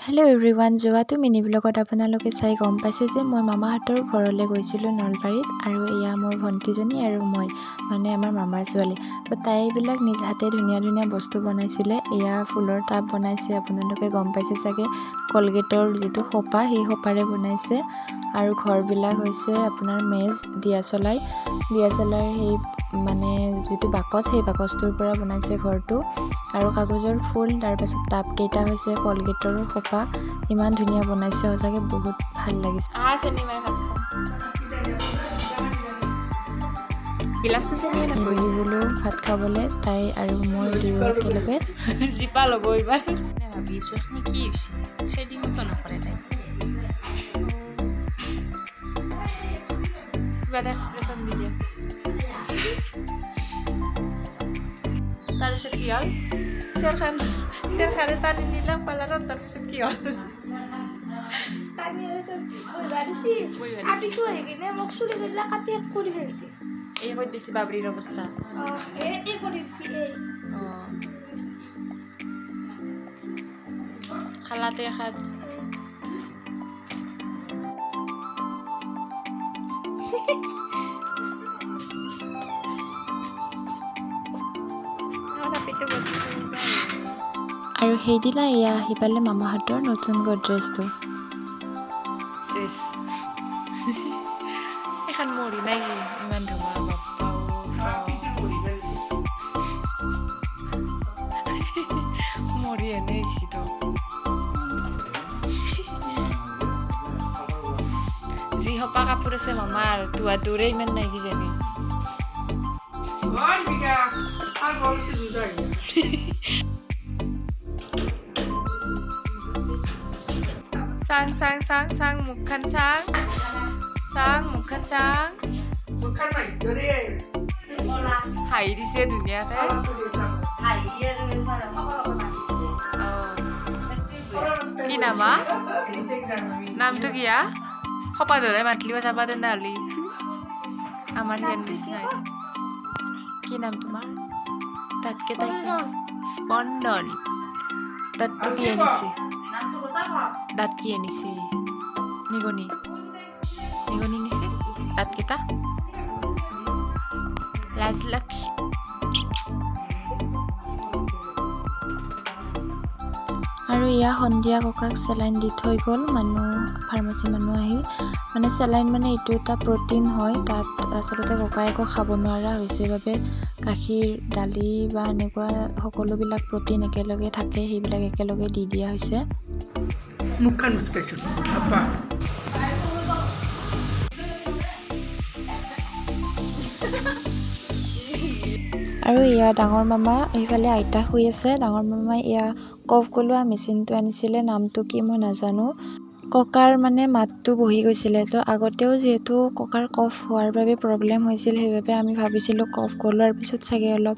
Hello' everyone, যোৱাটো mini ব্লগত আপোনালোকে চাই গম পাইছে যে মই মামাহঁতৰ ঘৰলৈ গৈছিলোঁ নলবাৰীত। আৰু এয়া মোৰ ভণ্টিজনী আৰু মই, মানে আমাৰ মামাৰ ছোৱালী। তো তাই এইবিলাক নিজ হাতে ধুনীয়া ধুনীয়া বস্তু বনাইছিলে। এয়া ফুলৰ টাব বনাইছে, আপোনালোকে গম পাইছে চাগে। কলগেটৰ যিটো সোপা, সেই সোপাৰে বনাইছে। আৰু ঘৰবিলাক হৈছে আপোনাৰ মেজ দিয়াচলাই সেই মানে যিটো বাকচ, সেই বাকচটোৰ পৰা বনাইছে ঘৰটো। আৰু কাগজৰ ফুল, তাৰপাছত টাবকেইটা হৈছে কলগেটৰ সোপা। ইমান ধুনীয়া বনাইছে, সঁচাকৈ বহুত ভাল লাগিছে। বহি গ'লো ভাত খাবলৈ, তাই আৰু মই দুয়ো একেলগে। জিপা ল'ব এইবাৰ ভাবি আছো এখনি কি হৈছে, থ্ৰেডিঙতো নকৰে তাই। কিবা এটা এক্সপ্ৰেছন দি দিয়া। তাৰপিছত কি হ'ল, চেৰখানে টানি নিলাম পাৰ্লাৰত। তাৰপিছত কি হ'ল, এই কৰি দিছে বাবৰিৰ অৱস্থা। খালাতে খাজ আৰু সেইদিনা এয়া আহি পালে মামাহঁতৰ নতুন গডৰেজটো। এখন মৰি নাই ইমান ধুমা মৰি এনে আহিছিতো। যি সোপা কাপোৰ আছে মামাৰ, তোৰে ইমান নাই কিজানি। চাং মুখখন চাং হাঁহি দিছে ধুনীয়াকে। কি নামা নামটো কিয়া সপা ধৰে মাতলিব যাবা দে নালি আমাৰ ইয়াৰ নিচিনা হৈছে। কি নাম তোমাৰ? তাতকে তাই স্পন্দন। দাঁতটো কি আনিছে? দাঁত কি আনিছে? নিগনি নিছে দাঁতকেইটা। ৰাজলক্ষ্মী। আৰু এয়া সন্ধিয়া ককাক চেলাইন দি থৈ গ'ল ফাৰ্মাচী মানুহ আহি। মানে চেলাইন মানে এইটো এটা প্ৰটিন হয়, তাত আচলতে ককাই একো খাব নোৱাৰা হৈছে বাবে গাখীৰ, দালি বা এনেকুৱা সকলোবিলাক প্ৰটিন একেলগে থাকে, সেইবিলাক একেলগে দি দিয়া হৈছে। মুখখন মুচকাইছোঁ আপা। আৰু এয়া ডাঙৰ মামা, এইফালে আইতা শুই আছে। ডাঙৰ মামাই এয়া কফ গলোৱা মেচিনটো আনিছিলে, নামটো কি মই নাজানো। ককাৰ মানে মাতটো বহি গৈছিলে, তো আগতেও যিহেতু ককাৰ কফ হোৱাৰ বাবে প্ৰব্লেম হৈছিল, সেইবাবে আমি ভাবিছিলোঁ কফ গলোৱাৰ পিছত চাগে অলপ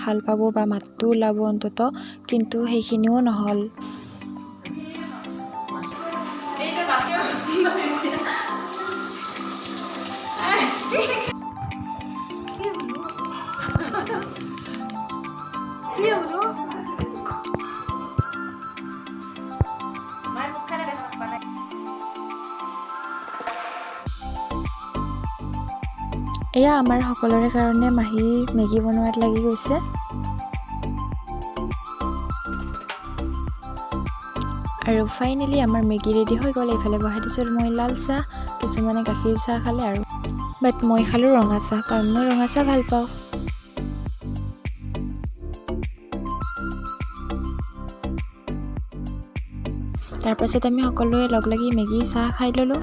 ভাল পাব বা মাতটো ওলাব অন্তত, কিন্তু সেইখিনিও নহ'ল। এয়া আমাৰ সকলোৰে কাৰণে মাহী মেগী বনোৱাত লাগি গৈছে। আৰু ফাইনেলি আমাৰ মেগী ৰেডি হৈ গ'ল। এইফালে বহাই দিছোঁ মই লাল চাহ, কিছুমানে গাখীৰ চাহ খালে, আৰু বাট মই খালোঁ ৰঙা চাহ, কাৰণ মই ৰঙা চাহ ভাল পাওঁ। তাৰপাছত আমি সকলোৱে লগ লাগি মেগী চাহ খাই ল'লোঁ।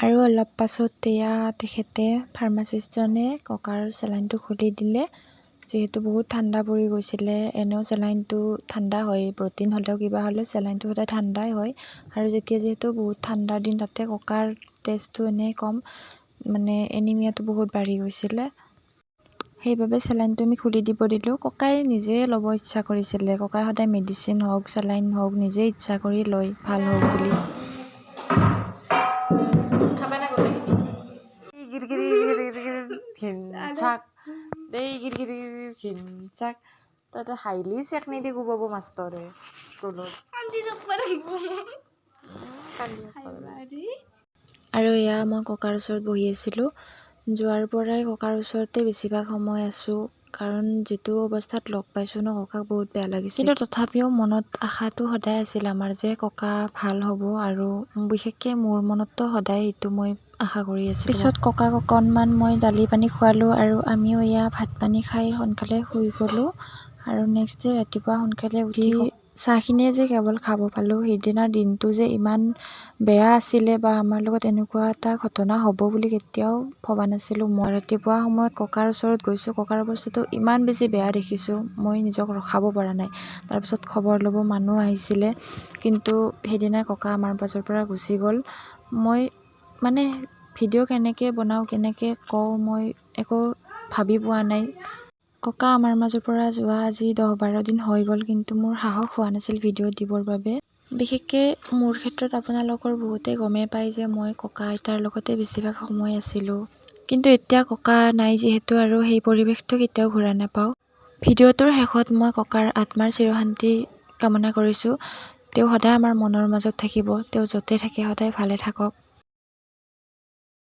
আৰু অলপ পাছত এয়া তেখেতে ফাৰ্মাচিষ্টজনে ককাৰ চেলাইনটো খুলি দিলে। যিহেতু বহুত ঠাণ্ডা পৰি গৈছিলে। এনেও চেলাইনটো ঠাণ্ডা হয়, প্ৰ'টিন হ'লেও কিবা হ'লেও চেলাইনটো সদায় ঠাণ্ডাই হয়। আৰু যেতিয়া যিহেতু বহুত ঠাণ্ডাৰ দিন, তাতে ককাৰ তেজটো এনেই কম, মানে এনিমিয়াটো বহুত বাঢ়ি গৈছিলে। সেইবাবে চেলাইনটো আমি খুলি দিব দিলোঁ। ককাই নিজে ল'ব ইচ্ছা কৰিছিলে। ককাই সদায় মেডিচিন হওক, চেলাইন হওক নিজে ইচ্ছা কৰি লয় ভাল হওক বুলি। তাতে হাইলি চেকনি দি কোবাব মাষ্টৰে স্কুলত। আৰু এয়া মই ককাৰ ওচৰত বহি আছিলোঁ। যোৱাৰ পৰাই ককাৰ ওচৰতে বেছিভাগ সময় আছোঁ, কাৰণ যিটো অৱস্থাত লগ পাইছোঁ ন, ককাক বহুত বেয়া লাগিছিল। কিন্তু তথাপিও মনত আশাটো সদায় আছিল আমাৰ যে ককা ভাল হ'ব, আৰু বিশেষকৈ মোৰ মনততো সদায় সেইটো মই আশা কৰি আছিলোঁ। পিছত ককাক অকণমান মই দালি পানী খোৱালোঁ, আৰু আমিও এয়া ভাত পানী খাই সোনকালে শুই গ'লোঁ। আৰু নেক্সট ডে ৰাতিপুৱা সোনকালে উঠি চাহখিনিয়ে যে কেৱল খাব পালোঁ, সেইদিনাৰ দিনটো যে ইমান বেয়া আছিলে বা আমাৰ লগত এনেকুৱা এটা ঘটনা হ'ব বুলি কেতিয়াও ভবা নাছিলোঁ। মই ৰাতিপুৱা সময়ত ককাৰ ওচৰত গৈছোঁ, ককাৰ অৱস্থাটো ইমান বেছি বেয়া দেখিছোঁ, মই নিজক ৰখাব পৰা নাই। তাৰপিছত খবৰ ল'ব মানুহ আহিছিলে, কিন্তু সেইদিনাই ককা আমাৰ মাজৰ পৰা গুচি গ'ল। মই মানে ভিডিঅ' কেনেকৈ বনাওঁ, কেনেকৈ কওঁ, মই একো ভাবি পোৱা নাই। ককা আমাৰ মাজৰ পৰা যোৱা আজি 10-12 দিন হৈ গ'ল, কিন্তু মোৰ সাহস হোৱা নাছিল ভিডিঅ' দিবৰ বাবে। বিশেষকৈ মোৰ ক্ষেত্ৰত আপোনালোকৰ বহুতেই গমেই পায় যে মই ককা আইতাৰ লগতে বেছিভাগ সময় আছিলোঁ। কিন্তু এতিয়া ককা নাই যিহেতু, আৰু সেই পৰিৱেশটো কেতিয়াও ঘূৰাই নাপাওঁ। ভিডিঅ'টোৰ শেষত মই ককাৰ আত্মাৰ চিৰশান্তি কামনা কৰিছোঁ। তেওঁ সদায় আমাৰ মনৰ মাজত থাকিব। তেওঁ য'তে থাকে সদায় ভালে থাকক।